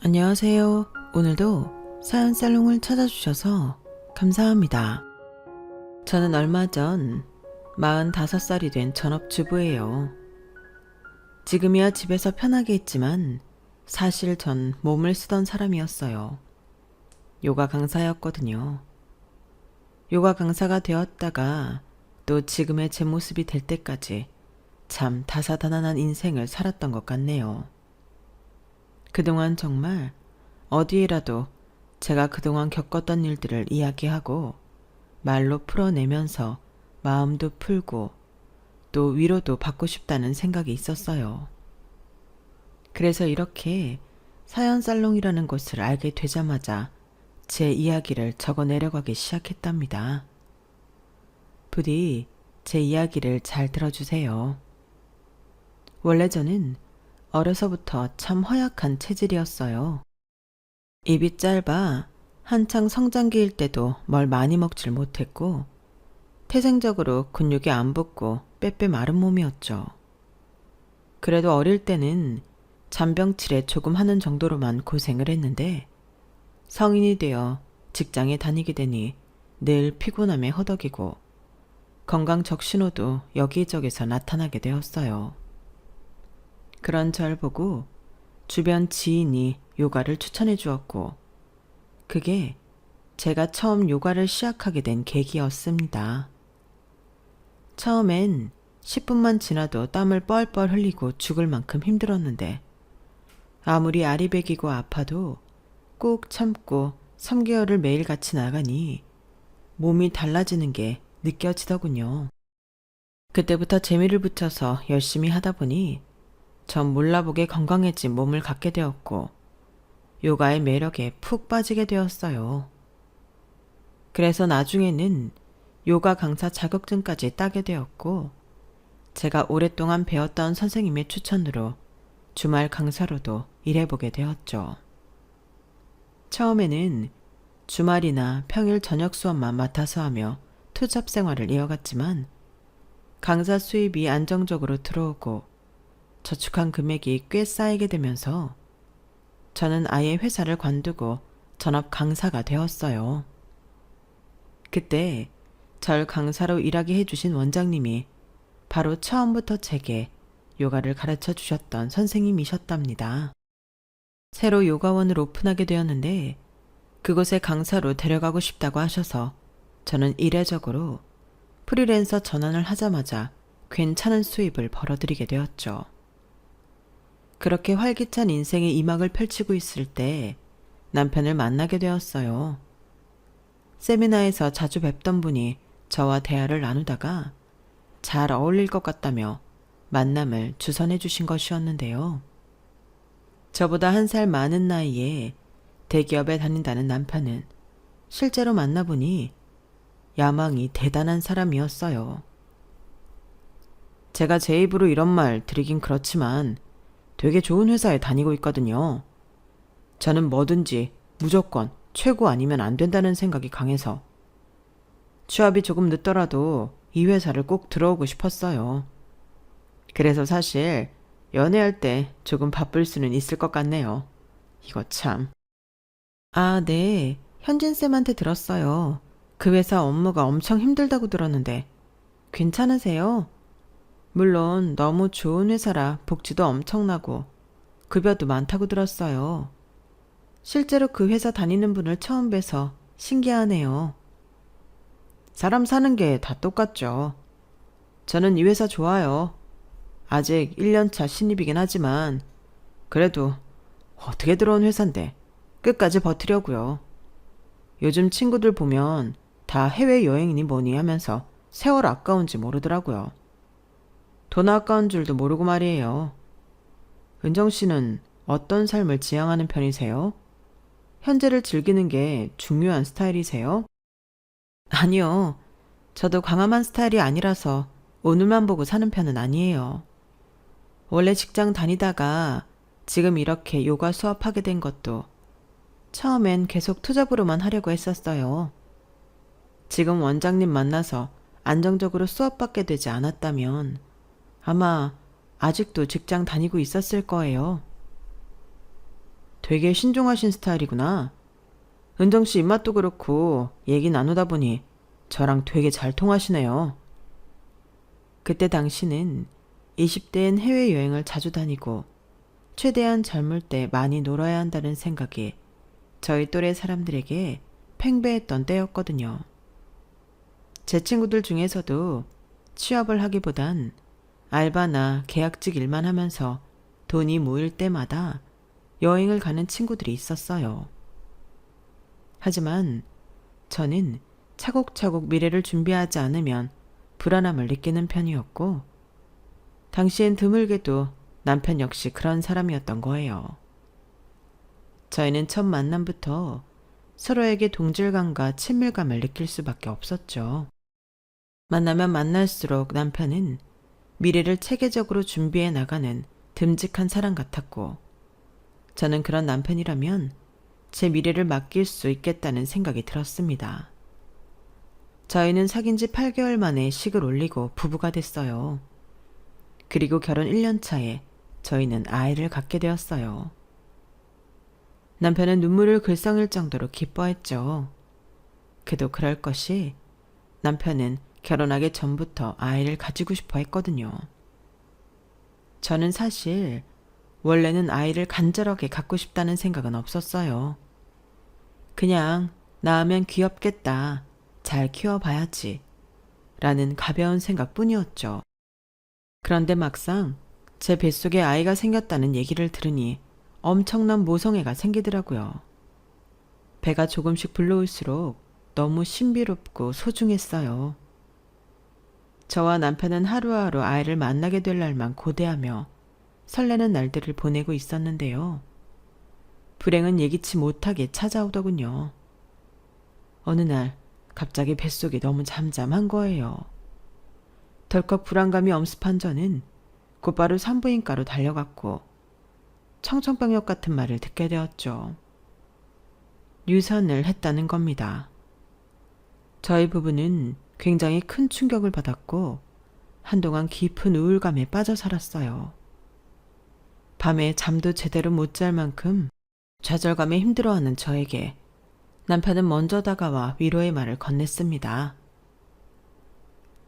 안녕하세요. 오늘도 사연 살롱을 찾아주셔서 감사합니다. 저는 얼마 전 45살이 된 전업주부예요. 지금이야 집에서 편하게 있지만 사실 전 몸을 쓰던 사람이었어요. 요가 강사였거든요. 요가 강사가 되었다가 또 지금의 제 모습이 될 때까지 참 다사다난한 인생을 살았던 것 같네요. 그동안 정말 어디에라도 제가 그동안 겪었던 일들을 이야기하고 말로 풀어내면서 마음도 풀고 또 위로도 받고 싶다는 생각이 있었어요. 그래서 이렇게 사연살롱이라는 곳을 알게 되자마자 제 이야기를 적어 내려가기 시작했답니다. 부디 제 이야기를 잘 들어주세요. 원래 저는 어려서부터 참 허약한 체질이었어요. 입이 짧아 한창 성장기일 때도 뭘 많이 먹질 못했고 태생적으로 근육이 안 붙고 빼빼 마른 몸이었죠. 그래도 어릴 때는 잔병치레 조금 하는 정도로만 고생을 했는데 성인이 되어 직장에 다니게 되니 늘 피곤함에 허덕이고 건강 적신호도 여기저기서 나타나게 되었어요. 그런 절 보고 주변 지인이 요가를 추천해 주었고 그게 제가 처음 요가를 시작하게 된 계기였습니다. 처음엔 10분만 지나도 땀을 뻘뻘 흘리고 죽을 만큼 힘들었는데 아무리 아리백이고 아파도 꾹 참고 3개월을 매일같이 나가니 몸이 달라지는 게 느껴지더군요. 그때부터 재미를 붙여서 열심히 하다 보니 전 몰라보게 건강해진 몸을 갖게 되었고 요가의 매력에 푹 빠지게 되었어요. 그래서 나중에는 요가 강사 자격증까지 따게 되었고 제가 오랫동안 배웠던 선생님의 추천으로 주말 강사로도 일해보게 되었죠. 처음에는 주말이나 평일 저녁 수업만 맡아서 하며 투잡 생활을 이어갔지만 강사 수입이 안정적으로 들어오고 저축한 금액이 꽤 쌓이게 되면서 저는 아예 회사를 관두고 전업 강사가 되었어요. 그때 절 강사로 일하게 해주신 원장님이 바로 처음부터 제게 요가를 가르쳐 주셨던 선생님이셨답니다. 새로 요가원을 오픈하게 되었는데 그곳에 강사로 데려가고 싶다고 하셔서 저는 이례적으로 프리랜서 전환을 하자마자 괜찮은 수입을 벌어들이게 되었죠. 그렇게 활기찬 인생의 이막을 펼치고 있을 때 남편을 만나게 되었어요. 세미나에서 자주 뵙던 분이 저와 대화를 나누다가 잘 어울릴 것 같다며 만남을 주선해 주신 것이었는데요. 저보다 1살 많은 나이에 대기업에 다닌다는 남편은 실제로 만나보니 야망이 대단한 사람이었어요. 제가 제 입으로 이런 말 드리긴 그렇지만 되게 좋은 회사에 다니고 있거든요. 저는 뭐든지 무조건 최고 아니면 안 된다는 생각이 강해서 취업이 조금 늦더라도 이 회사를 꼭 들어오고 싶었어요. 그래서 사실 연애할 때 조금 바쁠 수는 있을 것 같네요. 이거 참. 아, 네. 현진쌤한테 들었어요. 그 회사 업무가 엄청 힘들다고 들었는데 괜찮으세요? 물론 너무 좋은 회사라 복지도 엄청나고 급여도 많다고 들었어요. 실제로 그 회사 다니는 분을 처음 뵈서 신기하네요. 사람 사는 게 다 똑같죠. 저는 이 회사 좋아요. 아직 1년차 신입이긴 하지만 그래도 어떻게 들어온 회사인데 끝까지 버티려고요. 요즘 친구들 보면 다 해외여행이니 뭐니 하면서 세월 아까운지 모르더라고요. 돈 아까운 줄도 모르고 말이에요. 은정 씨는 어떤 삶을 지향하는 편이세요? 현재를 즐기는 게 중요한 스타일이세요? 아니요. 저도 광활한 스타일이 아니라서 오늘만 보고 사는 편은 아니에요. 원래 직장 다니다가 지금 이렇게 요가 수업하게 된 것도 처음엔 계속 투잡으로만 하려고 했었어요. 지금 원장님 만나서 안정적으로 수업받게 되지 않았다면 아마 아직도 직장 다니고 있었을 거예요. 되게 신중하신 스타일이구나. 은정씨 입맛도 그렇고 얘기 나누다 보니 저랑 되게 잘 통하시네요. 그때 당시는 20대엔 해외여행을 자주 다니고 최대한 젊을 때 많이 놀아야 한다는 생각이 저희 또래 사람들에게 팽배했던 때였거든요. 제 친구들 중에서도 취업을 하기보단 알바나 계약직 일만 하면서 돈이 모일 때마다 여행을 가는 친구들이 있었어요. 하지만 저는 차곡차곡 미래를 준비하지 않으면 불안함을 느끼는 편이었고, 당시엔 드물게도 남편 역시 그런 사람이었던 거예요. 저희는 첫 만남부터 서로에게 동질감과 친밀감을 느낄 수밖에 없었죠. 만나면 만날수록 남편은 미래를 체계적으로 준비해 나가는 듬직한 사람 같았고, 저는 그런 남편이라면 제 미래를 맡길 수 있겠다는 생각이 들었습니다. 저희는 사귄 지 8개월 만에 식을 올리고 부부가 됐어요. 그리고 결혼 1년 차에 저희는 아이를 갖게 되었어요. 남편은 눈물을 글썽일 정도로 기뻐했죠. 그도 그럴 것이 남편은 결혼하기 전부터 아이를 가지고 싶어 했거든요. 저는 사실 원래는 아이를 간절하게 갖고 싶다는 생각은 없었어요. 그냥 낳으면 귀엽겠다, 잘 키워봐야지 라는 가벼운 생각뿐이었죠. 그런데 막상 제 뱃속에 아이가 생겼다는 얘기를 들으니 엄청난 모성애가 생기더라고요. 배가 조금씩 불러올수록 너무 신비롭고 소중했어요. 저와 남편은 하루하루 아이를 만나게 될 날만 고대하며 설레는 날들을 보내고 있었는데요. 불행은 예기치 못하게 찾아오더군요. 어느 날 갑자기 뱃속이 너무 잠잠한 거예요. 덜컥 불안감이 엄습한 저는 곧바로 산부인과로 달려갔고 청천벽력 같은 말을 듣게 되었죠. 유산을 했다는 겁니다. 저희 부부는 굉장히 큰 충격을 받았고 한동안 깊은 우울감에 빠져 살았어요. 밤에 잠도 제대로 못 잘 만큼 좌절감에 힘들어하는 저에게 남편은 먼저 다가와 위로의 말을 건넸습니다.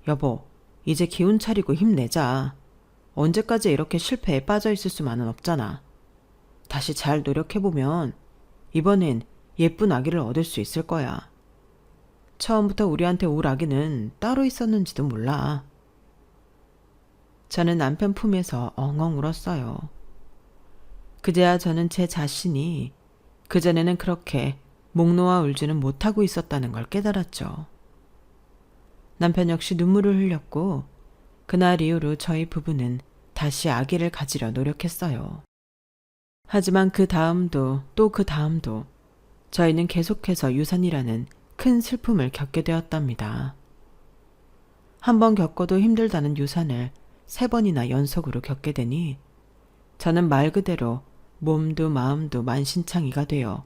여보, 이제 기운 차리고 힘내자. 언제까지 이렇게 실패에 빠져 있을 수만은 없잖아. 다시 잘 노력해보면 이번엔 예쁜 아기를 얻을 수 있을 거야. 처음부터 우리한테 올 아기는 따로 있었는지도 몰라. 저는 남편 품에서 엉엉 울었어요. 그제야 저는 제 자신이 그전에는 그렇게 목 놓아 울지는 못하고 있었다는 걸 깨달았죠. 남편 역시 눈물을 흘렸고 그날 이후로 저희 부부는 다시 아기를 가지려 노력했어요. 하지만 그 다음도 또 그 다음도 저희는 계속해서 유산이라는 큰 슬픔을 겪게 되었답니다. 한 번 겪어도 힘들다는 유산을 3번이나 연속으로 겪게 되니 저는 말 그대로 몸도 마음도 만신창이가 되어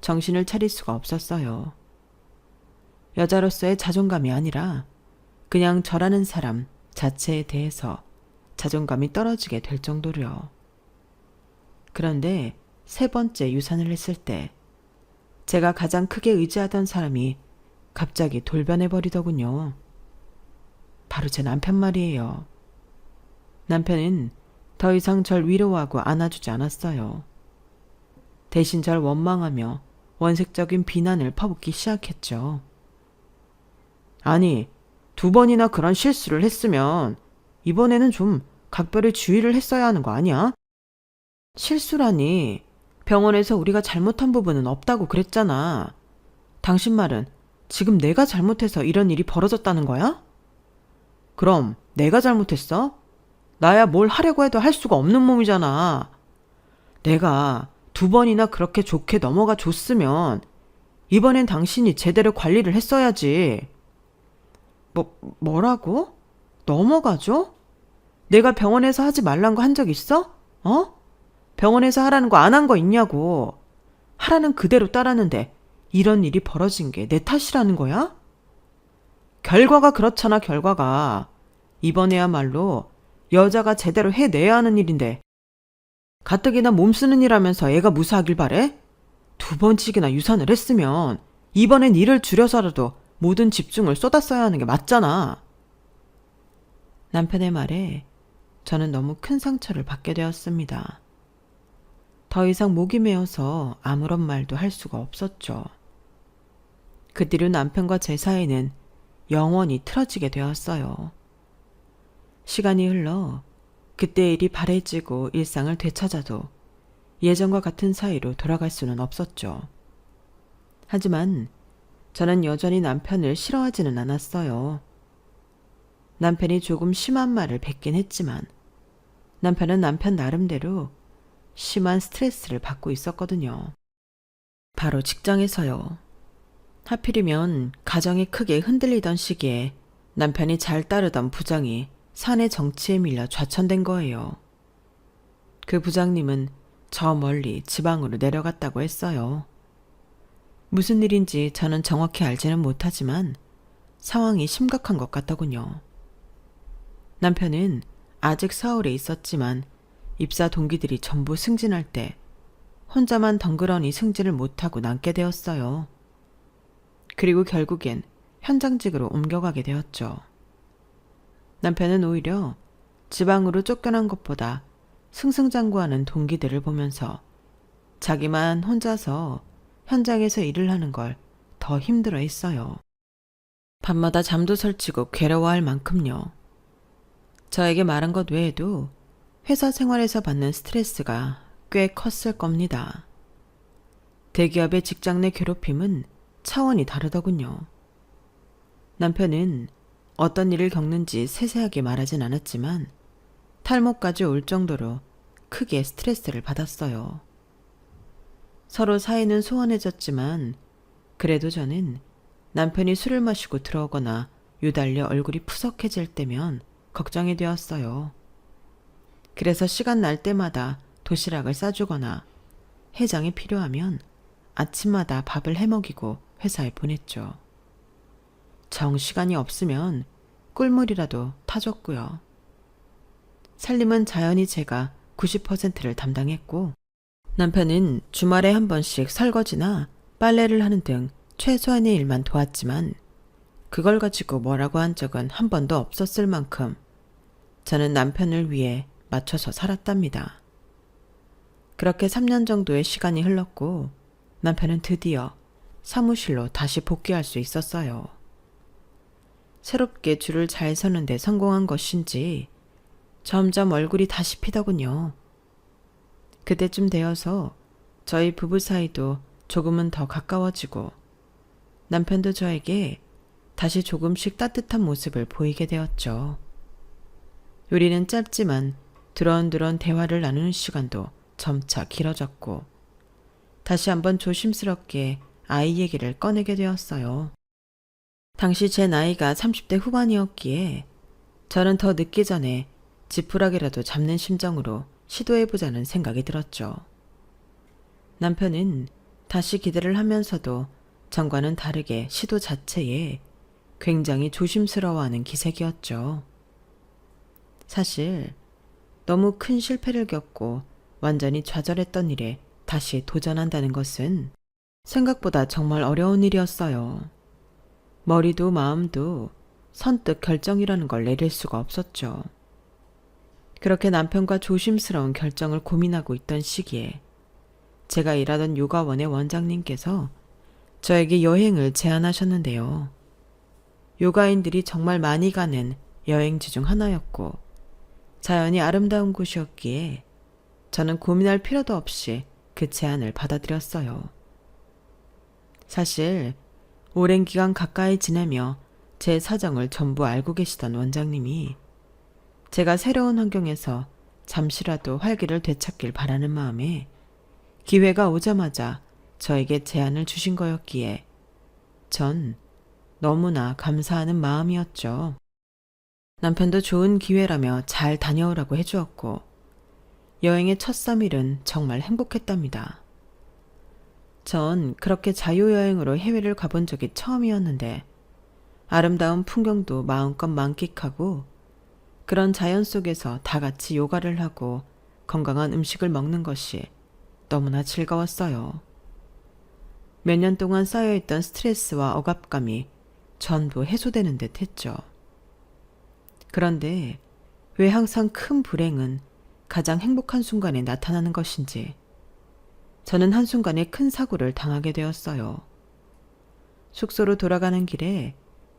정신을 차릴 수가 없었어요. 여자로서의 자존감이 아니라 그냥 저라는 사람 자체에 대해서 자존감이 떨어지게 될 정도로요. 그런데 3번째 유산을 했을 때 제가 가장 크게 의지하던 사람이 갑자기 돌변해 버리더군요. 바로 제 남편 말이에요. 남편은 더 이상 절 위로하고 안아주지 않았어요. 대신 절 원망하며 원색적인 비난을 퍼붓기 시작했죠. 아니, 2번이나 그런 실수를 했으면 이번에는 좀 각별히 주의를 했어야 하는 거 아니야? 실수라니, 병원에서 우리가 잘못한 부분은 없다고 그랬잖아. 당신 말은 지금 내가 잘못해서 이런 일이 벌어졌다는 거야? 그럼 내가 잘못했어? 나야 뭘 하려고 해도 할 수가 없는 몸이잖아. 내가 2번이나 그렇게 좋게 넘어가 줬으면 이번엔 당신이 제대로 관리를 했어야지. 뭐라고? 넘어가줘? 내가 병원에서 하지 말란 거 한 적 있어? 병원에서 하라는 거 안 한 거 있냐고. 하라는 그대로 따랐는데 이런 일이 벌어진 게 내 탓이라는 거야? 결과가 그렇잖아, 결과가. 이번에야말로 여자가 제대로 해내야 하는 일인데 가뜩이나 몸 쓰는 일 하면서 애가 무사하길 바래? 2번씩이나 유산을 했으면 이번엔 일을 줄여서라도 모든 집중을 쏟았어야 하는 게 맞잖아. 남편의 말에 저는 너무 큰 상처를 받게 되었습니다. 더 이상 목이 메어서 아무런 말도 할 수가 없었죠. 그 뒤로 남편과 제 사이는 영원히 틀어지게 되었어요. 시간이 흘러 그때 일이 바래지고 일상을 되찾아도 예전과 같은 사이로 돌아갈 수는 없었죠. 하지만 저는 여전히 남편을 싫어하지는 않았어요. 남편이 조금 심한 말을 뱉긴 했지만 남편은 남편 나름대로 심한 스트레스를 받고 있었거든요. 바로 직장에서요. 하필이면 가정이 크게 흔들리던 시기에 남편이 잘 따르던 부장이 사내 정치에 밀려 좌천된 거예요. 그 부장님은 저 멀리 지방으로 내려갔다고 했어요. 무슨 일인지 저는 정확히 알지는 못하지만 상황이 심각한 것 같더군요. 남편은 아직 서울에 있었지만 입사 동기들이 전부 승진할 때 혼자만 덩그러니 승진을 못하고 남게 되었어요. 그리고 결국엔 현장직으로 옮겨가게 되었죠. 남편은 오히려 지방으로 쫓겨난 것보다 승승장구하는 동기들을 보면서 자기만 혼자서 현장에서 일을 하는 걸 더 힘들어 했어요. 밤마다 잠도 설치고 괴로워할 만큼요. 저에게 말한 것 외에도 회사 생활에서 받는 스트레스가 꽤 컸을 겁니다. 대기업의 직장 내 괴롭힘은 차원이 다르더군요. 남편은 어떤 일을 겪는지 세세하게 말하진 않았지만 탈모까지 올 정도로 크게 스트레스를 받았어요. 서로 사이는 소원해졌지만 그래도 저는 남편이 술을 마시고 들어오거나 유달리 얼굴이 푸석해질 때면 걱정이 되었어요. 그래서 시간 날 때마다 도시락을 싸주거나 해장이 필요하면 아침마다 밥을 해먹이고 회사에 보냈죠. 정 시간이 없으면 꿀물이라도 타줬고요. 살림은 자연히 제가 90%를 담당했고 남편은 주말에 한 번씩 설거지나 빨래를 하는 등 최소한의 일만 도왔지만 그걸 가지고 뭐라고 한 적은 한 번도 없었을 만큼 저는 남편을 위해 맞춰서 살았답니다. 그렇게 3년 정도의 시간이 흘렀고 남편은 드디어 사무실로 다시 복귀할 수 있었어요. 새롭게 줄을 잘 서는데 성공한 것인지 점점 얼굴이 다시 피더군요. 그때쯤 되어서 저희 부부 사이도 조금은 더 가까워지고 남편도 저에게 다시 조금씩 따뜻한 모습을 보이게 되었죠. 우리는 짧지만 두런두런 대화를 나누는 시간도 점차 길어졌고 다시 한번 조심스럽게 아이 얘기를 꺼내게 되었어요. 당시 제 나이가 30대 후반이었기에 저는 더 늦기 전에 지푸라기라도 잡는 심정으로 시도해보자는 생각이 들었죠. 남편은 다시 기대를 하면서도 전과는 다르게 시도 자체에 굉장히 조심스러워하는 기색이었죠. 사실 너무 큰 실패를 겪고 완전히 좌절했던 일에 다시 도전한다는 것은 생각보다 정말 어려운 일이었어요. 머리도 마음도 선뜻 결정이라는 걸 내릴 수가 없었죠. 그렇게 남편과 조심스러운 결정을 고민하고 있던 시기에 제가 일하던 요가원의 원장님께서 저에게 여행을 제안하셨는데요. 요가인들이 정말 많이 가는 여행지 중 하나였고 자연이 아름다운 곳이었기에 저는 고민할 필요도 없이 그 제안을 받아들였어요. 사실 오랜 기간 가까이 지내며 제 사정을 전부 알고 계시던 원장님이 제가 새로운 환경에서 잠시라도 활기를 되찾길 바라는 마음에 기회가 오자마자 저에게 제안을 주신 거였기에 전 너무나 감사하는 마음이었죠. 남편도 좋은 기회라며 잘 다녀오라고 해주었고 여행의 첫 3일은 정말 행복했답니다. 전 그렇게 자유여행으로 해외를 가본 적이 처음이었는데 아름다운 풍경도 마음껏 만끽하고 그런 자연 속에서 다 같이 요가를 하고 건강한 음식을 먹는 것이 너무나 즐거웠어요. 몇 년 동안 쌓여있던 스트레스와 억압감이 전부 해소되는 듯 했죠. 그런데 왜 항상 큰 불행은 가장 행복한 순간에 나타나는 것인지 저는 한순간에 큰 사고를 당하게 되었어요. 숙소로 돌아가는 길에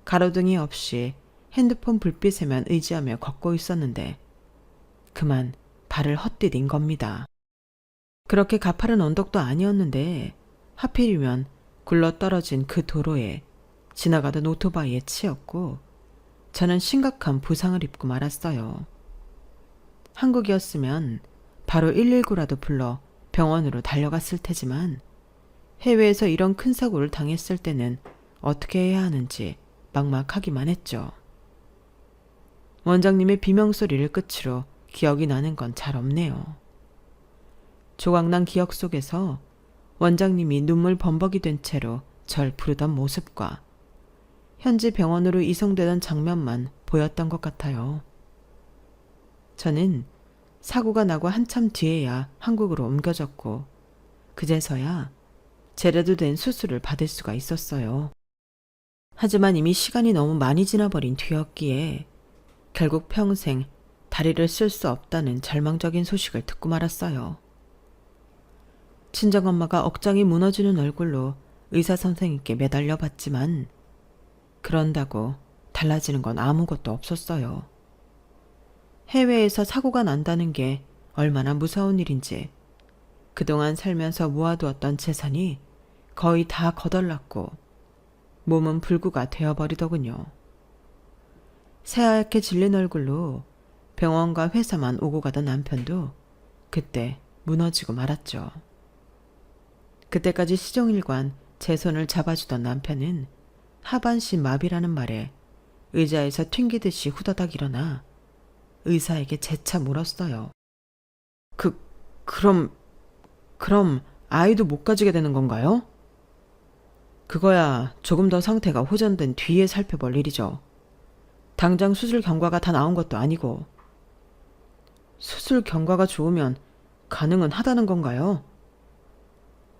가로등이 없이 핸드폰 불빛에만 의지하며 걷고 있었는데 그만 발을 헛디딘 겁니다. 그렇게 가파른 언덕도 아니었는데 하필이면 굴러떨어진 그 도로에 지나가던 오토바이에 치였고 저는 심각한 부상을 입고 말았어요. 한국이었으면 바로 119라도 불러 병원으로 달려갔을 테지만 해외에서 이런 큰 사고를 당했을 때는 어떻게 해야 하는지 막막하기만 했죠. 원장님의 비명소리를 끝으로 기억이 나는 건 잘 없네요. 조각난 기억 속에서 원장님이 눈물 범벅이 된 채로 절 부르던 모습과 현지 병원으로 이송되던 장면만 보였던 것 같아요. 저는 사고가 나고 한참 뒤에야 한국으로 옮겨졌고 그제서야 제대로 된 수술을 받을 수가 있었어요. 하지만 이미 시간이 너무 많이 지나버린 뒤였기에 결국 평생 다리를 쓸 수 없다는 절망적인 소식을 듣고 말았어요. 친정엄마가 억장이 무너지는 얼굴로 의사 선생님께 매달려 봤지만 그런다고 달라지는 건 아무것도 없었어요. 해외에서 사고가 난다는 게 얼마나 무서운 일인지 그동안 살면서 모아두었던 재산이 거의 다 거덜났고 몸은 불구가 되어버리더군요. 새하얗게 질린 얼굴로 병원과 회사만 오고 가던 남편도 그때 무너지고 말았죠. 그때까지 시종일관 제 손을 잡아주던 남편은 하반신 마비라는 말에 의자에서 튕기듯이 후다닥 일어나 의사에게 재차 물었어요. 그럼 아이도 못 가지게 되는 건가요? 그거야 조금 더 상태가 호전된 뒤에 살펴볼 일이죠. 당장 수술 경과가 다 나온 것도 아니고. 수술 경과가 좋으면 가능은 하다는 건가요?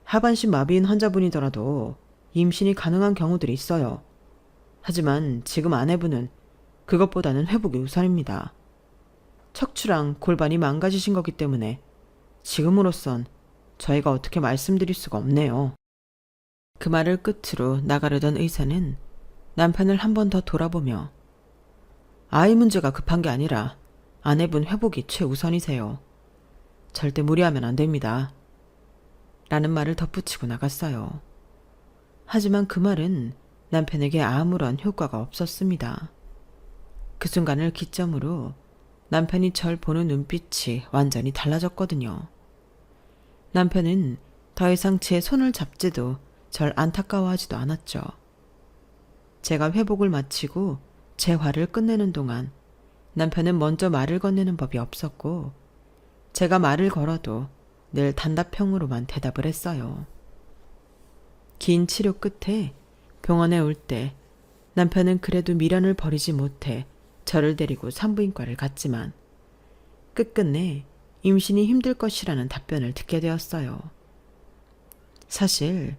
하반신 마비인 환자분이더라도 임신이 가능한 경우들이 있어요. 하지만 지금 아내분은 그것보다는 회복이 우선입니다. 척추랑 골반이 망가지신 거기 때문에 지금으로선 저희가 어떻게 말씀드릴 수가 없네요. 그 말을 끝으로 나가려던 의사는 남편을 한 번 더 돌아보며 아이 문제가 급한 게 아니라 아내분 회복이 최우선이세요. 절대 무리하면 안 됩니다. 라는 말을 덧붙이고 나갔어요. 하지만 그 말은 남편에게 아무런 효과가 없었습니다. 그 순간을 기점으로 남편이 절 보는 눈빛이 완전히 달라졌거든요. 남편은 더 이상 제 손을 잡지도 절 안타까워하지도 않았죠. 제가 회복을 마치고 제 화를 끝내는 동안 남편은 먼저 말을 건네는 법이 없었고 제가 말을 걸어도 늘 단답형으로만 대답을 했어요. 긴 치료 끝에 병원에 올 때 남편은 그래도 미련을 버리지 못해 저를 데리고 산부인과를 갔지만 끝끝내 임신이 힘들 것이라는 답변을 듣게 되었어요. 사실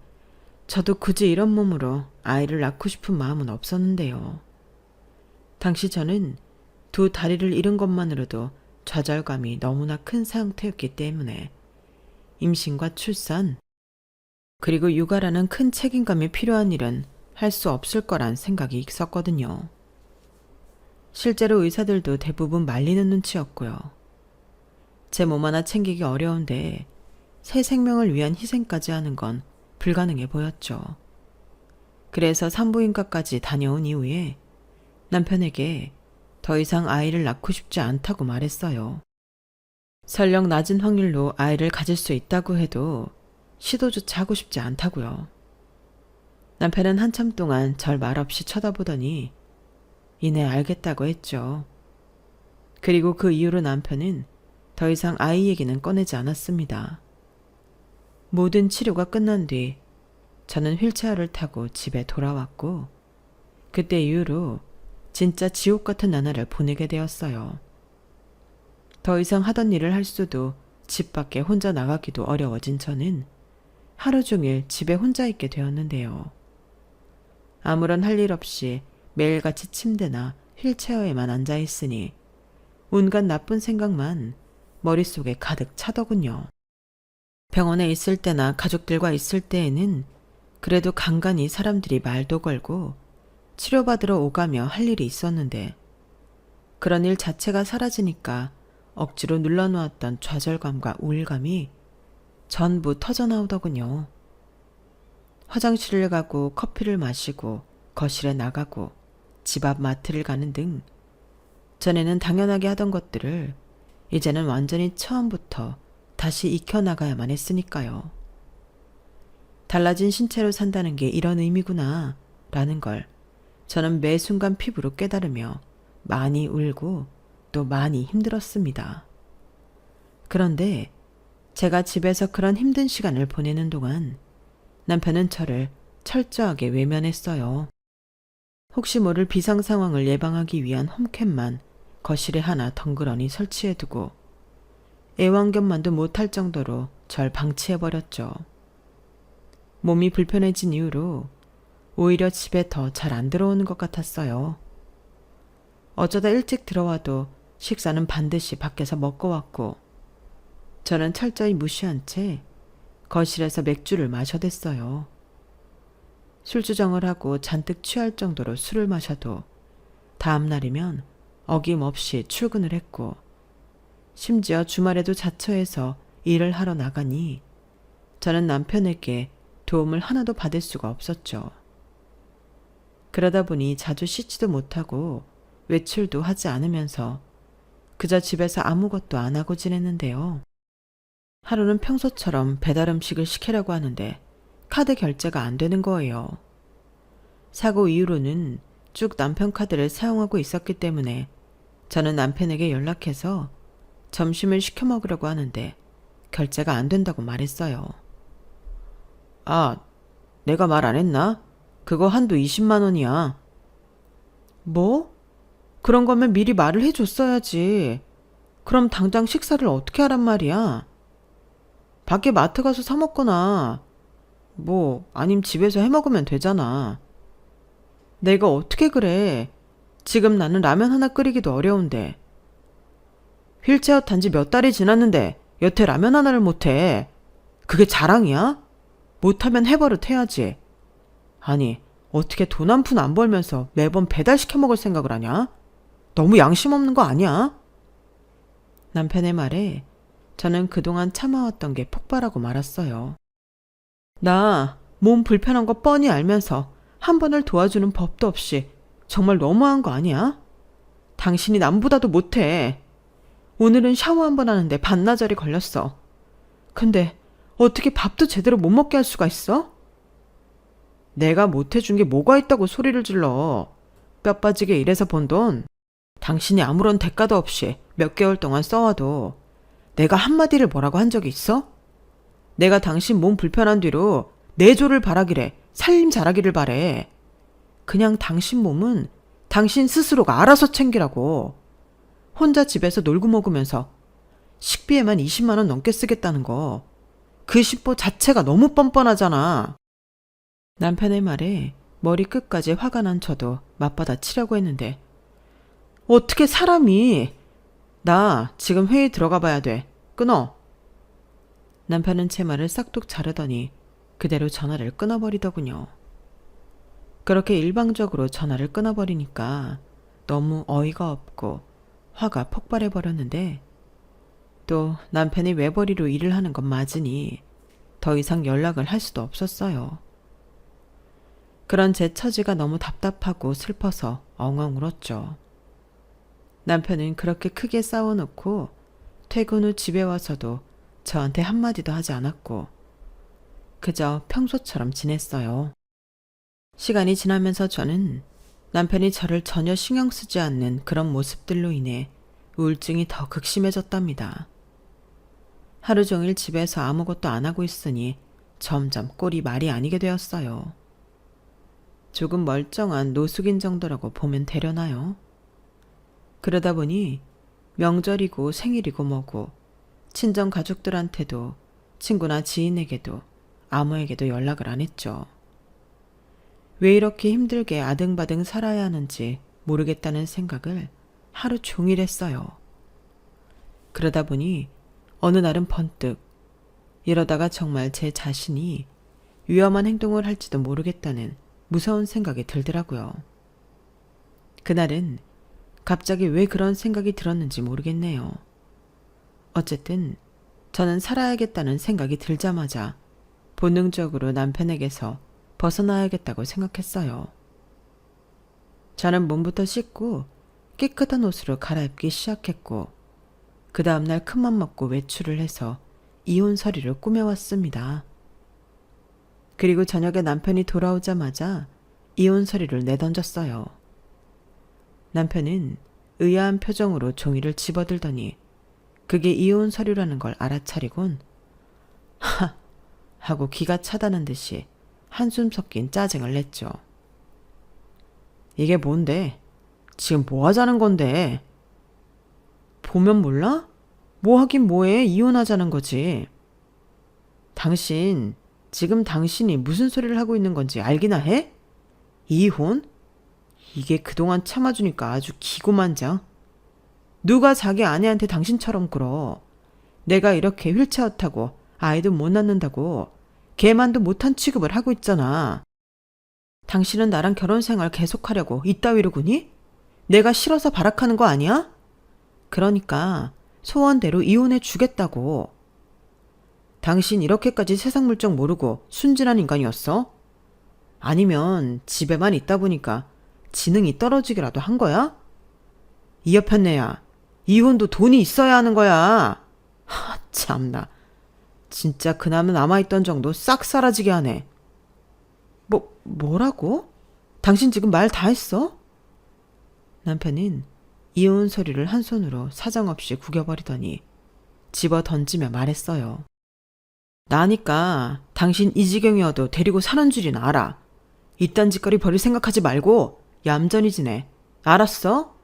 저도 굳이 이런 몸으로 아이를 낳고 싶은 마음은 없었는데요. 당시 저는 두 다리를 잃은 것만으로도 좌절감이 너무나 큰 상태였기 때문에 임신과 출산 그리고 육아라는 큰 책임감이 필요한 일은 할 수 없을 거란 생각이 있었거든요. 실제로 의사들도 대부분 말리는 눈치였고요. 제 몸 하나 챙기기 어려운데 새 생명을 위한 희생까지 하는 건 불가능해 보였죠. 그래서 산부인과까지 다녀온 이후에 남편에게 더 이상 아이를 낳고 싶지 않다고 말했어요. 설령 낮은 확률로 아이를 가질 수 있다고 해도 시도조차 하고 싶지 않다고요. 남편은 한참 동안 절 말없이 쳐다보더니 이내 알겠다고 했죠. 그리고 그 이후로 남편은 더 이상 아이 얘기는 꺼내지 않았습니다. 모든 치료가 끝난 뒤 저는 휠체어를 타고 집에 돌아왔고 그때 이후로 진짜 지옥 같은 나날을 보내게 되었어요. 더 이상 하던 일을 할 수도 집 밖에 혼자 나가기도 어려워진 저는 하루 종일 집에 혼자 있게 되었는데요. 아무런 할 일 없이 매일같이 침대나 휠체어에만 앉아 있으니 온갖 나쁜 생각만 머릿속에 가득 차더군요. 병원에 있을 때나 가족들과 있을 때에는 그래도 간간히 사람들이 말도 걸고 치료받으러 오가며 할 일이 있었는데 그런 일 자체가 사라지니까 억지로 눌러놓았던 좌절감과 우울감이 전부 터져나오더군요. 화장실을 가고 커피를 마시고 거실에 나가고 집 앞 마트를 가는 등 전에는 당연하게 하던 것들을 이제는 완전히 처음부터 다시 익혀나가야만 했으니까요. 달라진 신체로 산다는 게 이런 의미구나 라는 걸 저는 매 순간 피부로 깨달으며 많이 울고 또 많이 힘들었습니다. 그런데 제가 집에서 그런 힘든 시간을 보내는 동안 남편은 저를 철저하게 외면했어요. 혹시 모를 비상 상황을 예방하기 위한 홈캠만 거실에 하나 덩그러니 설치해두고 애완견만도 못할 정도로 절 방치해버렸죠. 몸이 불편해진 이후로 오히려 집에 더 잘 안 들어오는 것 같았어요. 어쩌다 일찍 들어와도 식사는 반드시 밖에서 먹고 왔고 저는 철저히 무시한 채 거실에서 맥주를 마셔댔어요. 술주정을 하고 잔뜩 취할 정도로 술을 마셔도 다음 날이면 어김없이 출근을 했고 심지어 주말에도 자처해서 일을 하러 나가니 저는 남편에게 도움을 하나도 받을 수가 없었죠. 그러다 보니 자주 씻지도 못하고 외출도 하지 않으면서 그저 집에서 아무것도 안 하고 지냈는데요. 하루는 평소처럼 배달 음식을 시키려고 하는데 카드 결제가 안 되는 거예요. 사고 이후로는 쭉 남편 카드를 사용하고 있었기 때문에 저는 남편에게 연락해서 점심을 시켜 먹으려고 하는데 결제가 안 된다고 말했어요. 아, 내가 말 안 했나? 그거 한도 20만 원이야. 뭐? 그런 거면 미리 말을 해줬어야지. 그럼 당장 식사를 어떻게 하란 말이야? 밖에 마트 가서 사 먹거나 아님 집에서 해 먹으면 되잖아. 내가 어떻게 그래. 지금 나는 라면 하나 끓이기도 어려운데. 휠체어 탄 지 몇 달이 지났는데 여태 라면 하나를 못해. 그게 자랑이야? 못하면 해버릇 해야지. 아니, 어떻게 돈 한 푼 안 벌면서 매번 배달시켜 먹을 생각을 하냐? 너무 양심 없는 거 아니야? 남편의 말에 저는 그동안 참아왔던 게 폭발하고 말았어요. 나 몸 불편한 거 뻔히 알면서 한 번을 도와주는 법도 없이 정말 너무한 거 아니야? 당신이 남보다도 못해. 오늘은 샤워 한 번 하는데 반나절이 걸렸어. 근데 어떻게 밥도 제대로 못 먹게 할 수가 있어? 내가 못해준 게 뭐가 있다고 소리를 질러. 뼈 빠지게 일해서 번 돈 당신이 아무런 대가도 없이 몇 개월 동안 써와도 내가 한마디를 뭐라고 한 적이 있어? 내가 당신 몸 불편한 뒤로 내조를 바라기래 살림 잘하기를 바래. 그냥 당신 몸은 당신 스스로가 알아서 챙기라고. 혼자 집에서 놀고 먹으면서 식비에만 20만 원 넘게 쓰겠다는 거. 그 심보 자체가 너무 뻔뻔하잖아. 남편의 말에 머리 끝까지 화가 난 저도 맞받아치려고 했는데 어떻게 사람이. 나 지금 회의 들어가 봐야 돼. 끊어. 남편은 제 말을 싹둑 자르더니 그대로 전화를 끊어버리더군요. 그렇게 일방적으로 전화를 끊어버리니까 너무 어이가 없고 화가 폭발해버렸는데 또 남편이 외벌이로 일을 하는 건 맞으니 더 이상 연락을 할 수도 없었어요. 그런 제 처지가 너무 답답하고 슬퍼서 엉엉 울었죠. 남편은 그렇게 크게 싸워놓고 퇴근 후 집에 와서도 저한테 한마디도 하지 않았고 그저 평소처럼 지냈어요. 시간이 지나면서 저는 남편이 저를 전혀 신경 쓰지 않는 그런 모습들로 인해 우울증이 더 극심해졌답니다. 하루 종일 집에서 아무것도 안 하고 있으니 점점 꼴이 말이 아니게 되었어요. 조금 멀쩡한 노숙인 정도라고 보면 되려나요? 그러다 보니 명절이고 생일이고 뭐고 친정 가족들한테도 친구나 지인에게도 아무에게도 연락을 안 했죠. 왜 이렇게 힘들게 아등바등 살아야 하는지 모르겠다는 생각을 하루 종일 했어요. 그러다 보니 어느 날은 번뜩 이러다가 정말 제 자신이 위험한 행동을 할지도 모르겠다는 무서운 생각이 들더라고요. 그날은 갑자기 왜 그런 생각이 들었는지 모르겠네요. 어쨌든 저는 살아야겠다는 생각이 들자마자 본능적으로 남편에게서 벗어나야겠다고 생각했어요. 저는 몸부터 씻고 깨끗한 옷으로 갈아입기 시작했고 그 다음날 큰맘 먹고 외출을 해서 이혼 서류를 꾸며왔습니다. 그리고 저녁에 남편이 돌아오자마자 이혼 서류를 내던졌어요. 남편은 의아한 표정으로 종이를 집어들더니 그게 이혼 서류라는 걸 알아차리곤 하! 하고 기가 차다는 듯이 한숨 섞인 짜증을 냈죠. 이게 뭔데? 지금 뭐 하자는 건데? 보면 몰라? 뭐 하긴 뭐해? 이혼하자는 거지. 당신, 지금 당신이 무슨 소리를 하고 있는 건지 알기나 해? 이혼? 이게 그동안 참아주니까 아주 기고만장. 누가 자기 아내한테 당신처럼 굴어. 내가 이렇게 휠체어 타고 아이도 못 낳는다고 걔만도 못한 취급을 하고 있잖아. 당신은 나랑 결혼 생활 계속하려고 이따위로 구니? 내가 싫어서 발악하는 거 아니야? 그러니까 소원대로 이혼해 주겠다고. 당신 이렇게까지 세상 물정 모르고 순진한 인간이었어? 아니면 집에만 있다 보니까 지능이 떨어지기라도 한 거야? 이 여편네야, 이혼도 돈이 있어야 하는 거야. 하, 참나. 진짜 그나마 남아있던 정도 싹 사라지게 하네. 뭐라고? 당신 지금 말 다 했어? 남편은 이혼 서류를 한 손으로 사정없이 구겨버리더니 집어 던지며 말했어요. 나니까 당신 이 지경이어도 데리고 사는 줄이나 알아. 이딴 짓거리 버릴 생각하지 말고 얌전히 지내. 알았어?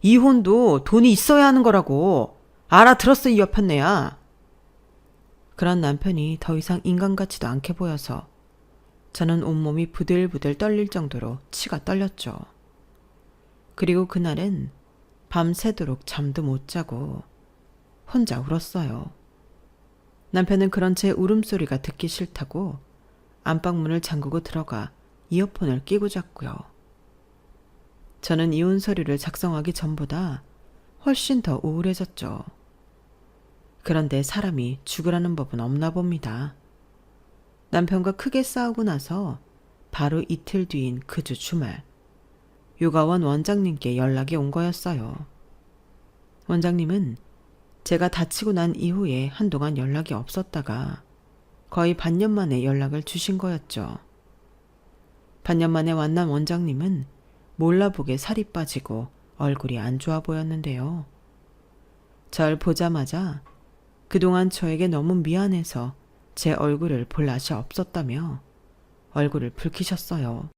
이혼도 돈이 있어야 하는 거라고. 알아들었어, 이 여편네야. 그런 남편이 더 이상 인간 같지도 않게 보여서 저는 온몸이 부들부들 떨릴 정도로 치가 떨렸죠. 그리고 그날은 밤새도록 잠도 못 자고 혼자 울었어요. 남편은 그런 제 울음소리가 듣기 싫다고 안방문을 잠그고 들어가 이어폰을 끼고 잤고요. 저는 이혼 서류를 작성하기 전보다 훨씬 더 우울해졌죠. 그런데 사람이 죽으라는 법은 없나 봅니다. 남편과 크게 싸우고 나서 바로 이틀 뒤인 그 주 주말, 요가원 원장님께 연락이 온 거였어요. 원장님은 제가 다치고 난 이후에 한동안 연락이 없었다가 거의 반년 만에 연락을 주신 거였죠. 반년 만에 만난 원장님은 몰라보게 살이 빠지고 얼굴이 안 좋아 보였는데요. 절 보자마자 그동안 저에게 너무 미안해서 제 얼굴을 볼 낯이 없었다며 얼굴을 붉히셨어요.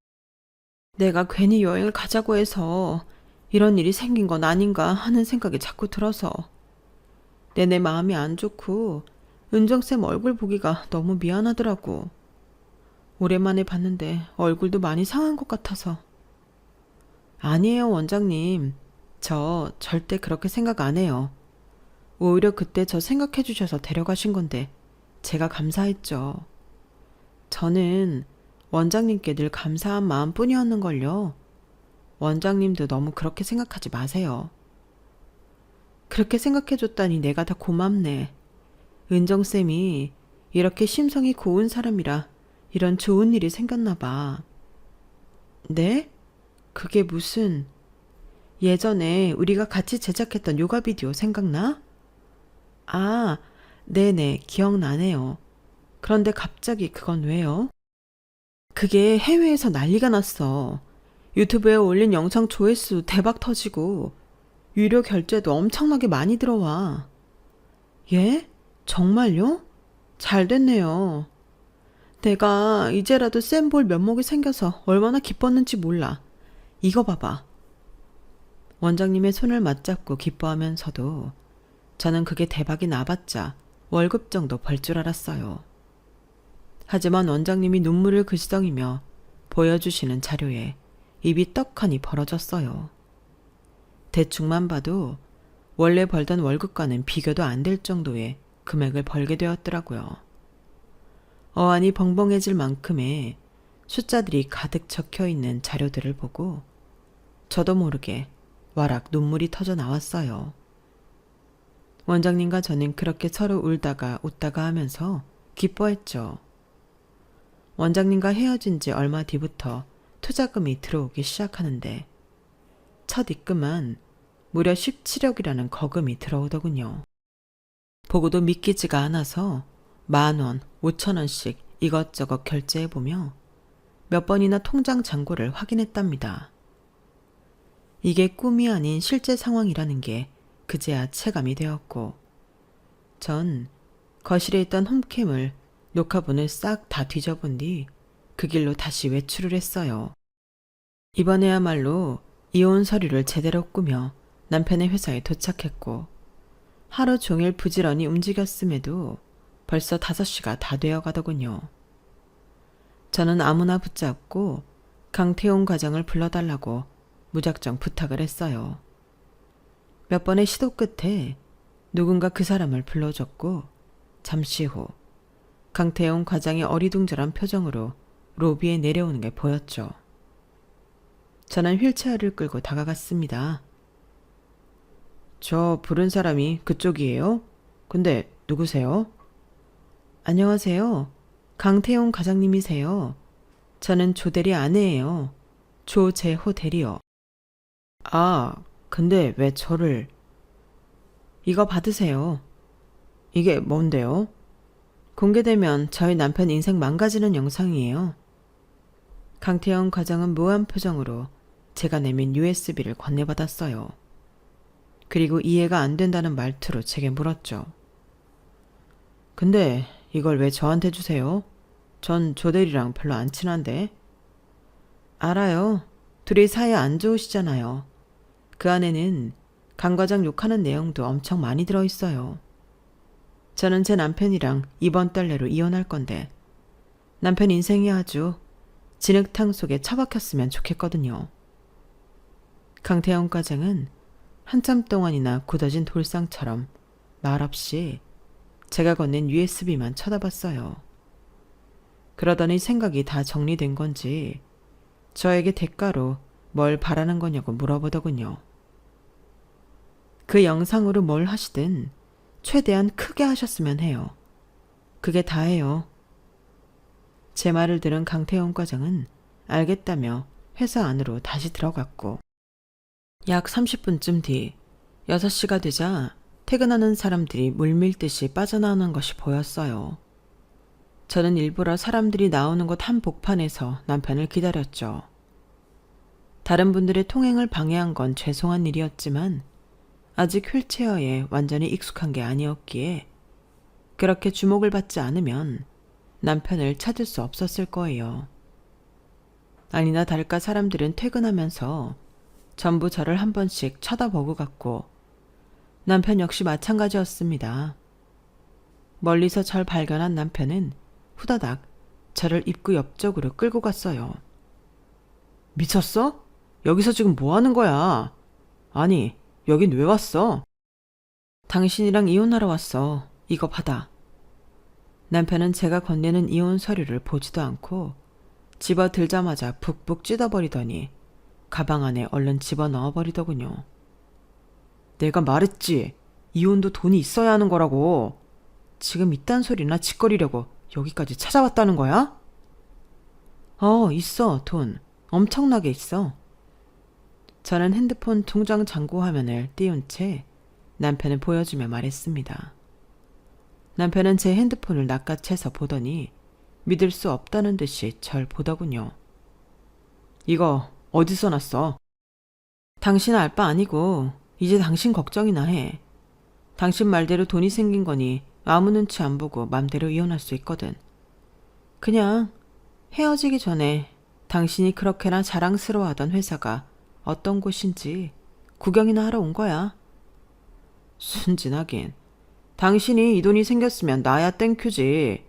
내가 괜히 여행을 가자고 해서 이런 일이 생긴 건 아닌가 하는 생각이 자꾸 들어서 내내 마음이 안 좋고 은정쌤 얼굴 보기가 너무 미안하더라고. 오랜만에 봤는데 얼굴도 많이 상한 것 같아서. 아니에요, 원장님. 저 절대 그렇게 생각 안 해요. 오히려 그때 저 생각해 주셔서 데려가신 건데 제가 감사했죠. 저는 원장님께 늘 감사한 마음뿐이었는걸요. 원장님도 너무 그렇게 생각하지 마세요. 그렇게 생각해줬다니 내가 다 고맙네. 은정쌤이 이렇게 심성이 고운 사람이라 이런 좋은 일이 생겼나 봐. 네? 그게 무슨... 예전에 우리가 같이 제작했던 요가 비디오 생각나? 아, 네네, 기억나네요. 그런데 갑자기 그건 왜요? 그게 해외에서 난리가 났어. 유튜브에 올린 영상 조회수 대박 터지고 유료 결제도 엄청나게 많이 들어와. 예? 정말요? 잘 됐네요. 내가 이제라도 쌤 볼 면목이 생겨서 얼마나 기뻤는지 몰라. 이거 봐봐. 원장님의 손을 맞잡고 기뻐하면서도 저는 그게 대박이 나봤자 월급 정도 벌 줄 알았어요. 하지만 원장님이 눈물을 글썽이며 보여주시는 자료에 입이 떡하니 벌어졌어요. 대충만 봐도 원래 벌던 월급과는 비교도 안 될 정도의 금액을 벌게 되었더라고요. 어안이 벙벙해질 만큼의 숫자들이 가득 적혀 있는 자료들을 보고 저도 모르게 와락 눈물이 터져 나왔어요. 원장님과 저는 그렇게 서로 울다가 웃다가 하면서 기뻐했죠. 원장님과 헤어진 지 얼마 뒤부터 투자금이 들어오기 시작하는데 첫 입금은 무려 17억이라는 거금이 들어오더군요. 보고도 믿기지가 않아서 10,000원, 5,000원씩 이것저것 결제해보며 몇 번이나 통장 잔고를 확인했답니다. 이게 꿈이 아닌 실제 상황이라는 게 그제야 체감이 되었고 전 거실에 있던 홈캠을 녹화본을 싹 다 뒤져본 뒤 그 길로 다시 외출을 했어요. 이번에야말로 이혼 서류를 제대로 꾸며 남편의 회사에 도착했고 하루 종일 부지런히 움직였음에도 벌써 5시가 다 되어 가더군요. 저는 아무나 붙잡고 강태용 과장을 불러달라고 무작정 부탁을 했어요. 몇 번의 시도 끝에 누군가 그 사람을 불러줬고 잠시 후 강태용 과장이 어리둥절한 표정으로 로비에 내려오는 게 보였죠. 저는 휠체어를 끌고 다가갔습니다. 저 부른 사람이 그쪽이에요? 근데 누구세요? 안녕하세요. 강태용 과장님이세요. 저는 조 대리 아내예요. 조재호 대리요. 아, 근데 왜 저를... 이거 받으세요. 이게 뭔데요? 공개되면 저희 남편 인생 망가지는 영상이에요. 강태영 과장은 묘한 표정으로 제가 내민 USB를 건네받았어요. 그리고 이해가 안 된다는 말투로 제게 물었죠. 근데 이걸 왜 저한테 주세요? 전 조대리랑 별로 안 친한데. 알아요. 둘이 사이 안 좋으시잖아요. 그 안에는 강 과장 욕하는 내용도 엄청 많이 들어있어요. 저는 제 남편이랑 이번 달 내로 이혼할 건데 남편 인생이 아주 진흙탕 속에 처박혔으면 좋겠거든요. 강태영 과장은 한참 동안이나 굳어진 돌상처럼 말없이 제가 건넨 USB만 쳐다봤어요. 그러더니 생각이 다 정리된 건지 저에게 대가로 뭘 바라는 거냐고 물어보더군요. 그 영상으로 뭘 하시든 최대한 크게 하셨으면 해요. 그게 다예요. 제 말을 들은 강태영 과장은 알겠다며 회사 안으로 다시 들어갔고 약 30분쯤 뒤 6시가 되자 퇴근하는 사람들이 물밀듯이 빠져나오는 것이 보였어요. 저는 일부러 사람들이 나오는 곳 한복판에서 남편을 기다렸죠. 다른 분들의 통행을 방해한 건 죄송한 일이었지만 아직 휠체어에 완전히 익숙한 게 아니었기에 그렇게 주목을 받지 않으면 남편을 찾을 수 없었을 거예요. 아니나 다를까 사람들은 퇴근하면서 전부 저를 한 번씩 쳐다보고 갔고 남편 역시 마찬가지였습니다. 멀리서 절 발견한 남편은 후다닥 저를 입구 옆쪽으로 끌고 갔어요. 미쳤어? 여기서 지금 뭐 하는 거야? 아니, 여긴 왜 왔어? 당신이랑 이혼하러 왔어. 이거 받아. 남편은 제가 건네는 이혼 서류를 보지도 않고 집어 들자마자 북북 찢어버리더니 가방 안에 얼른 집어넣어버리더군요. 내가 말했지. 이혼도 돈이 있어야 하는 거라고. 지금 이딴 소리나 짓거리려고 여기까지 찾아왔다는 거야? 있어, 돈. 엄청나게 있어. 저는 핸드폰 통장 잔고 화면을 띄운 채 남편을 보여주며 말했습니다. 남편은 제 핸드폰을 낚아채서 보더니 믿을 수 없다는 듯이 절 보더군요. 이거 어디서 났어? 당신 알 바 아니고 이제 당신 걱정이나 해. 당신 말대로 돈이 생긴 거니 아무 눈치 안 보고 맘대로 이혼할 수 있거든. 그냥 헤어지기 전에 당신이 그렇게나 자랑스러워하던 회사가 어떤 곳인지 구경이나 하러 온 거야. 순진하긴. 당신이 이 돈이 생겼으면 나야 땡큐지.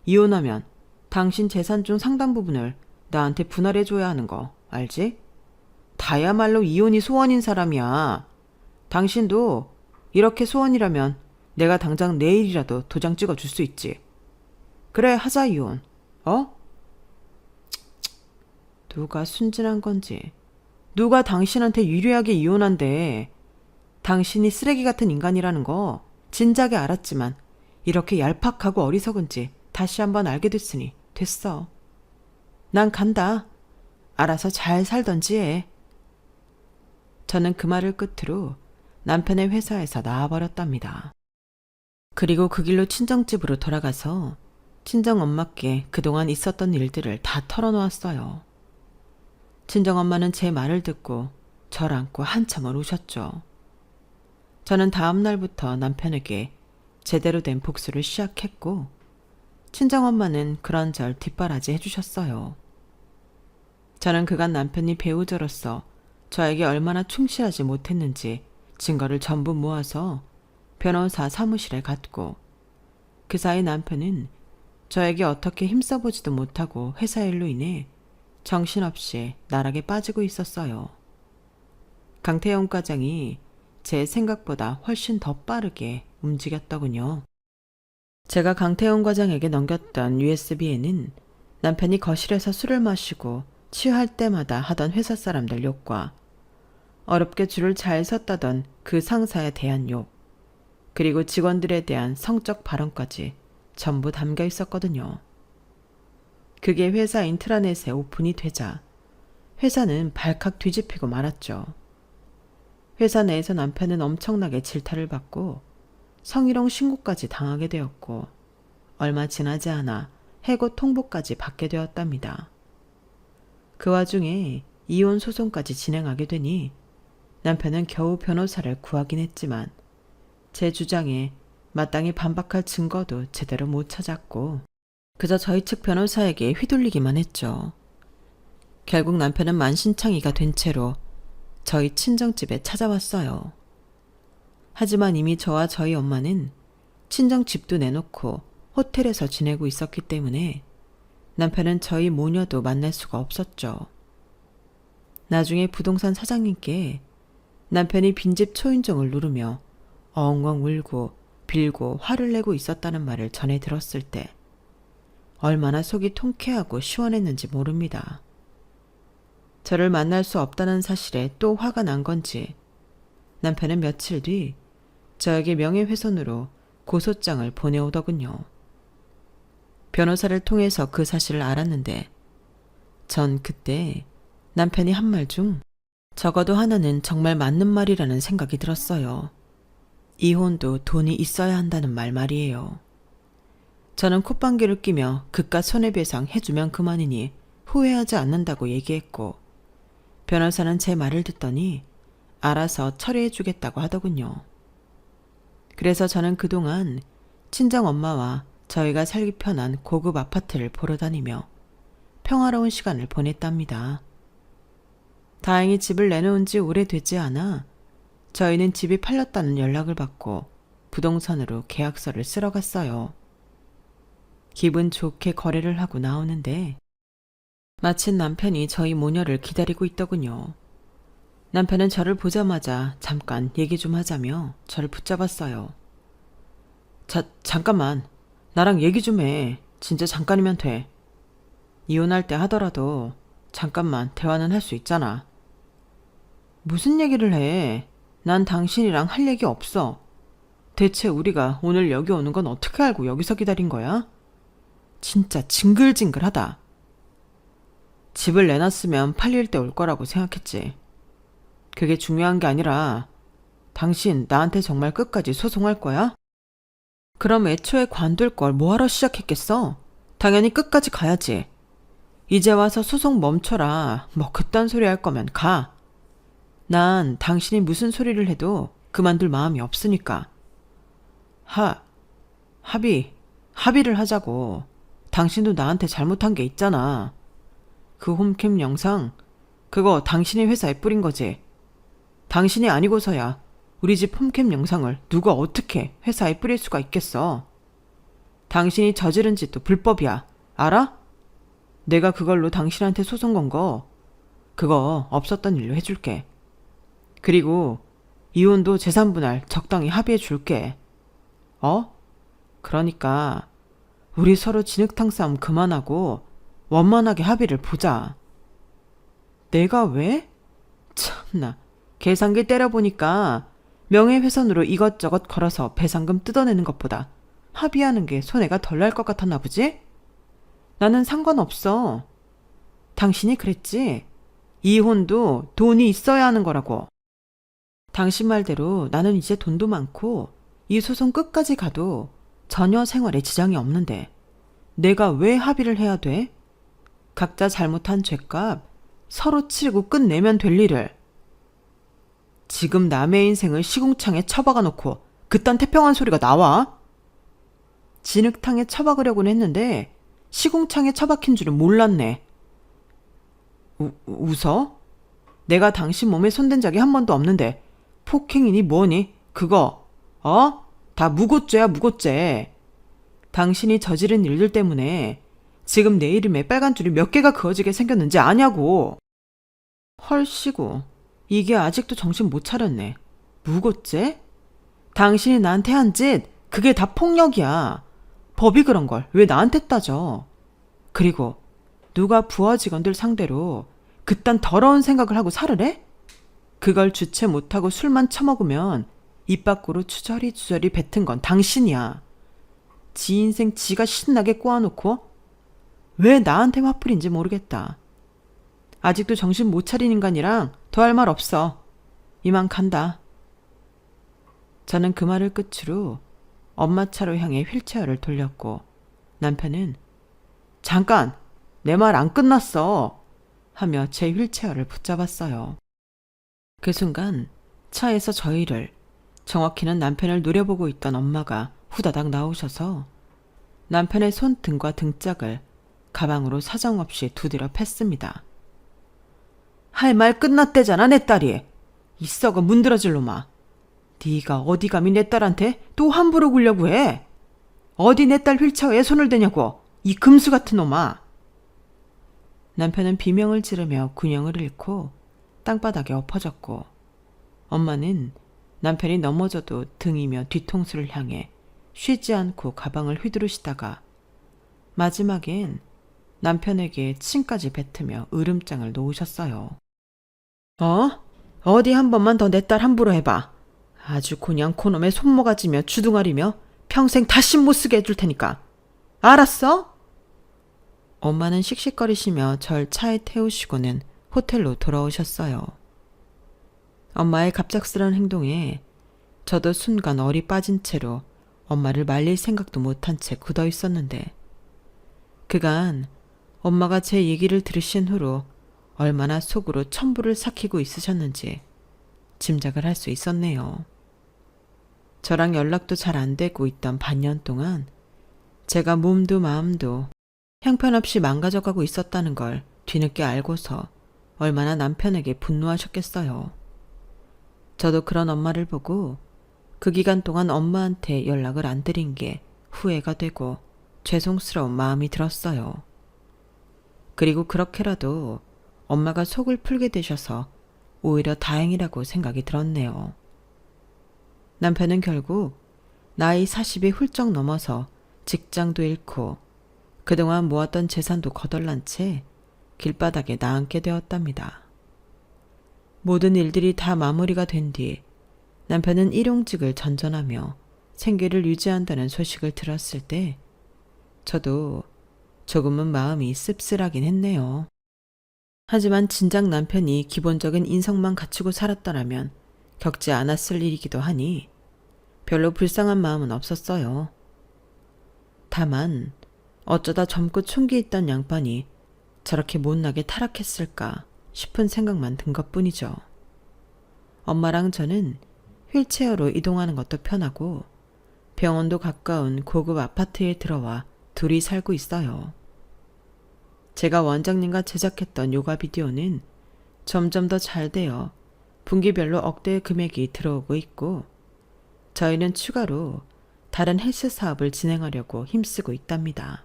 이혼하면 당신 재산 중 상당 부분을 나한테 분할해줘야 하는 거 알지? 다야말로 이혼이 소원인 사람이야. 당신도 이렇게 소원이라면 내가 당장 내일이라도 도장 찍어줄 수 있지. 그래, 하자 이혼. 어? 누가 순진한 건지. 누가 당신한테 유리하게 이혼한대. 당신이 쓰레기 같은 인간이라는 거 진작에 알았지만 이렇게 얄팍하고 어리석은지 다시 한번 알게 됐으니 됐어. 난 간다. 알아서 잘 살던지 해. 저는 그 말을 끝으로 남편의 회사에서 나와버렸답니다. 그리고 그 길로 친정집으로 돌아가서 친정엄마께 그동안 있었던 일들을 다 털어놓았어요. 친정엄마는 제 말을 듣고 절 안고 한참을 우셨죠. 저는 다음 날부터 남편에게 제대로 된 복수를 시작했고 친정엄마는 그런절 뒷바라지 해주셨어요. 저는 그간 남편이 배우자로서 저에게 얼마나 충실하지 못했는지 증거를 전부 모아서 변호사 사무실에 갔고 그 사이 남편은 저에게 어떻게 힘써보지도 못하고 회사 일로 인해 정신없이 나락에 빠지고 있었어요. 강태영 과장이 제 생각보다 훨씬 더 빠르게 움직였더군요. 제가 강태영 과장에게 넘겼던 USB에는 남편이 거실에서 술을 마시고 취할 때마다 하던 회사 사람들 욕과 어렵게 줄을 잘 섰다던 그 상사에 대한 욕, 그리고 직원들에 대한 성적 발언까지 전부 담겨 있었거든요. 그게 회사 인트라넷에 오픈이 되자 회사는 발칵 뒤집히고 말았죠. 회사 내에서 남편은 엄청나게 질타를 받고 성희롱 신고까지 당하게 되었고 얼마 지나지 않아 해고 통보까지 받게 되었답니다. 그 와중에 이혼 소송까지 진행하게 되니 남편은 겨우 변호사를 구하긴 했지만 제 주장에 마땅히 반박할 증거도 제대로 못 찾았고 그저 저희 측 변호사에게 휘둘리기만 했죠. 결국 남편은 만신창이가 된 채로 저희 친정집에 찾아왔어요. 하지만 이미 저와 저희 엄마는 친정집도 내놓고 호텔에서 지내고 있었기 때문에 남편은 저희 모녀도 만날 수가 없었죠. 나중에 부동산 사장님께 남편이 빈집 초인종을 누르며 엉엉 울고 빌고 화를 내고 있었다는 말을 전해 들었을 때 얼마나 속이 통쾌하고 시원했는지 모릅니다. 저를 만날 수 없다는 사실에 또 화가 난 건지 남편은 며칠 뒤 저에게 명예훼손으로 고소장을 보내오더군요. 변호사를 통해서 그 사실을 알았는데 전 그때 남편이 한 말 중 적어도 하나는 정말 맞는 말이라는 생각이 들었어요. 이혼도 돈이 있어야 한다는 말 말이에요. 저는 콧방귀를 끼며 그깟 손해배상 해주면 그만이니 후회하지 않는다고 얘기했고 변호사는 제 말을 듣더니 알아서 처리해주겠다고 하더군요. 그래서 저는 그동안 친정엄마와 저희가 살기 편한 고급 아파트를 보러 다니며 평화로운 시간을 보냈답니다. 다행히 집을 내놓은 지 오래되지 않아 저희는 집이 팔렸다는 연락을 받고 부동산으로 계약서를 쓰러 갔어요. 기분 좋게 거래를 하고 나오는데 마침 남편이 저희 모녀를 기다리고 있더군요. 남편은 저를 보자마자 잠깐 얘기 좀 하자며 저를 붙잡았어요. 잠깐만. 나랑 얘기 좀 해. 진짜 잠깐이면 돼. 이혼할 때 하더라도 잠깐만 대화는 할 수 있잖아. 무슨 얘기를 해? 난 당신이랑 할 얘기 없어. 대체 우리가 오늘 여기 오는 건 어떻게 알고 여기서 기다린 거야? 진짜 징글징글하다. 집을 내놨으면 팔릴 때 올 거라고 생각했지. 그게 중요한 게 아니라 당신 나한테 정말 끝까지 소송할 거야? 그럼 애초에 관둘 걸 뭐하러 시작했겠어? 당연히 끝까지 가야지. 이제 와서 소송 멈춰라. 뭐 그딴 소리 할 거면 가. 난 당신이 무슨 소리를 해도 그만둘 마음이 없으니까. 합의를 하자고. 당신도 나한테 잘못한 게 있잖아. 그 홈캠 영상, 그거 당신이 회사에 뿌린 거지. 당신이 아니고서야 우리 집 홈캠 영상을 누가 어떻게 회사에 뿌릴 수가 있겠어. 당신이 저지른 짓도 불법이야. 알아? 내가 그걸로 당신한테 소송 건 거 그거 없었던 일로 해줄게. 그리고 이혼도 재산 분할 적당히 합의해 줄게. 그러니까 우리 서로 진흙탕 싸움 그만하고 원만하게 합의를 보자. 내가 왜? 참나, 계산기 때려보니까 명예훼손으로 이것저것 걸어서 배상금 뜯어내는 것보다 합의하는 게 손해가 덜 날 것 같았나 보지? 나는 상관없어. 당신이 그랬지? 이혼도 돈이 있어야 하는 거라고. 당신 말대로 나는 이제 돈도 많고 이 소송 끝까지 가도 전혀 생활에 지장이 없는데 내가 왜 합의를 해야 돼? 각자 잘못한 죄값 서로 치르고 끝내면 될 일을. 지금 남의 인생을 시궁창에 처박아 놓고 그딴 태평한 소리가 나와? 진흙탕에 처박으려고는 했는데 시궁창에 처박힌 줄은 몰랐네. 웃어? 내가 당신 몸에 손댄 적이 한 번도 없는데 폭행이니 뭐니? 그거 다 무고죄야, 무고죄. 당신이 저지른 일들 때문에 지금 내 이름에 빨간 줄이 몇 개가 그어지게 생겼는지 아냐고. 헐씨구, 이게 아직도 정신 못 차렸네. 무고죄? 당신이 나한테 한 짓 그게 다 폭력이야. 법이 그런 걸 왜 나한테 따져. 그리고 누가 부하 직원들 상대로 그딴 더러운 생각을 하고 살을 해? 그걸 주체 못하고 술만 처먹으면 입 밖으로 주저리 뱉은 건 당신이야. 지 인생 지가 신나게 꼬아놓고 왜 나한테 화풀인지 모르겠다. 아직도 정신 못 차린 인간이랑 더 할 말 없어. 이만 간다. 저는 그 말을 끝으로 엄마 차로 향해 휠체어를 돌렸고 남편은 잠깐! 내 말 안 끝났어! 하며 제 휠체어를 붙잡았어요. 그 순간 차에서 저희를, 정확히는 남편을 노려보고 있던 엄마가 후다닥 나오셔서 남편의 손등과 등짝을 가방으로 사정없이 두드려 팼습니다. 할 말 끝났대잖아, 내 딸이. 이 썩어 문드러질 놈아. 네가 어디 감히 내 딸한테 또 함부로 굴려고 해. 어디 내 딸 휠체어에 손을 대냐고, 이 금수 같은 놈아. 남편은 비명을 지르며 균형을 잃고 땅바닥에 엎어졌고 엄마는 남편이 넘어져도 등이며 뒤통수를 향해 쉬지 않고 가방을 휘두르시다가 마지막엔 남편에게 침까지 뱉으며 으름장을 놓으셨어요. 어디 한 번만 더 내 딸 함부로 해봐. 아주 그냥 그놈의 손모가지며 주둥아리며 평생 다시 못 쓰게 해줄 테니까. 알았어? 엄마는 씩씩거리시며 절 차에 태우시고는 호텔로 돌아오셨어요. 엄마의 갑작스러운 행동에 저도 순간 얼이 빠진 채로 엄마를 말릴 생각도 못한 채 굳어 있었는데 그간 엄마가 제 얘기를 들으신 후로 얼마나 속으로 천불을 삭히고 있으셨는지 짐작을 할 수 있었네요. 저랑 연락도 잘 안 되고 있던 반년 동안 제가 몸도 마음도 형편없이 망가져가고 있었다는 걸 뒤늦게 알고서 얼마나 남편에게 분노하셨겠어요. 저도 그런 엄마를 보고 그 기간 동안 엄마한테 연락을 안 드린 게 후회가 되고 죄송스러운 마음이 들었어요. 그리고 그렇게라도 엄마가 속을 풀게 되셔서 오히려 다행이라고 생각이 들었네요. 남편은 결국 나이 40이 훌쩍 넘어서 직장도 잃고 그동안 모았던 재산도 거덜난 채 길바닥에 나앉게 되었답니다. 모든 일들이 다 마무리가 된 뒤 남편은 일용직을 전전하며 생계를 유지한다는 소식을 들었을 때 저도 조금은 마음이 씁쓸하긴 했네요. 하지만 진작 남편이 기본적인 인성만 갖추고 살았더라면 겪지 않았을 일이기도 하니 별로 불쌍한 마음은 없었어요. 다만 어쩌다 젊고 총기 있던 양반이 저렇게 못나게 타락했을까 싶은 생각만 든 것뿐이죠. 엄마랑 저는 휠체어로 이동하는 것도 편하고 병원도 가까운 고급 아파트에 들어와 둘이 살고 있어요. 제가 원장님과 제작했던 요가 비디오는 점점 더 잘 되어 분기별로 억대의 금액이 들어오고 있고 저희는 추가로 다른 헬스 사업을 진행하려고 힘쓰고 있답니다.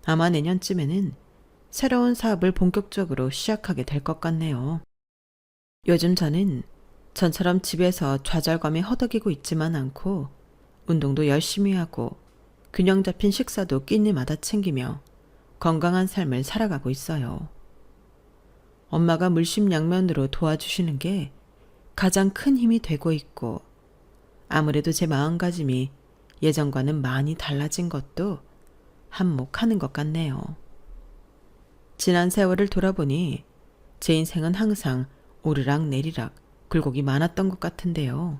아마 내년쯤에는 새로운 사업을 본격적으로 시작하게 될 것 같네요. 요즘 저는 전처럼 집에서 좌절감에 허덕이고 있지만 않고 운동도 열심히 하고 균형 잡힌 식사도 끼니마다 챙기며 건강한 삶을 살아가고 있어요. 엄마가 물심양면으로 도와주시는 게 가장 큰 힘이 되고 있고 아무래도 제 마음가짐이 예전과는 많이 달라진 것도 한몫하는 것 같네요. 지난 세월을 돌아보니 제 인생은 항상 오르락 내리락 굴곡이 많았던 것 같은데요.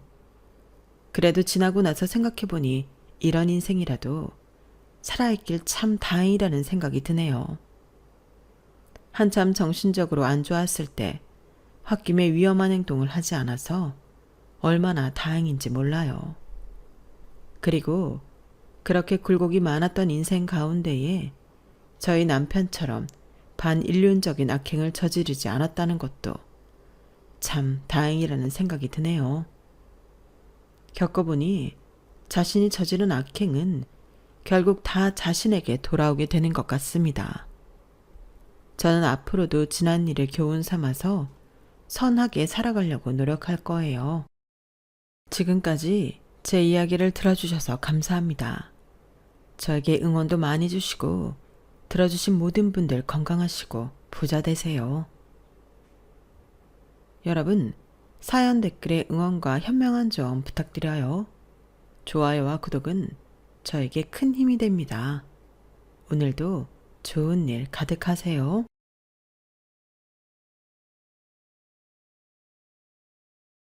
그래도 지나고 나서 생각해보니 이런 인생이라도 살아있길 참 다행이라는 생각이 드네요. 한참 정신적으로 안 좋았을 때 홧김에 위험한 행동을 하지 않아서 얼마나 다행인지 몰라요. 그리고 그렇게 굴곡이 많았던 인생 가운데에 저희 남편처럼 반인륜적인 악행을 저지르지 않았다는 것도 참 다행이라는 생각이 드네요. 겪어보니 자신이 저지른 악행은 결국 다 자신에게 돌아오게 되는 것 같습니다. 저는 앞으로도 지난 일을 교훈 삼아서 선하게 살아가려고 노력할 거예요. 지금까지 제 이야기를 들어주셔서 감사합니다. 저에게 응원도 많이 주시고 들어주신 모든 분들 건강하시고 부자 되세요. 여러분, 사연 댓글에 응원과 현명한 조언 부탁드려요. 좋아요와 구독은 저에게 큰 힘이 됩니다. 오늘도 좋은 일 가득하세요.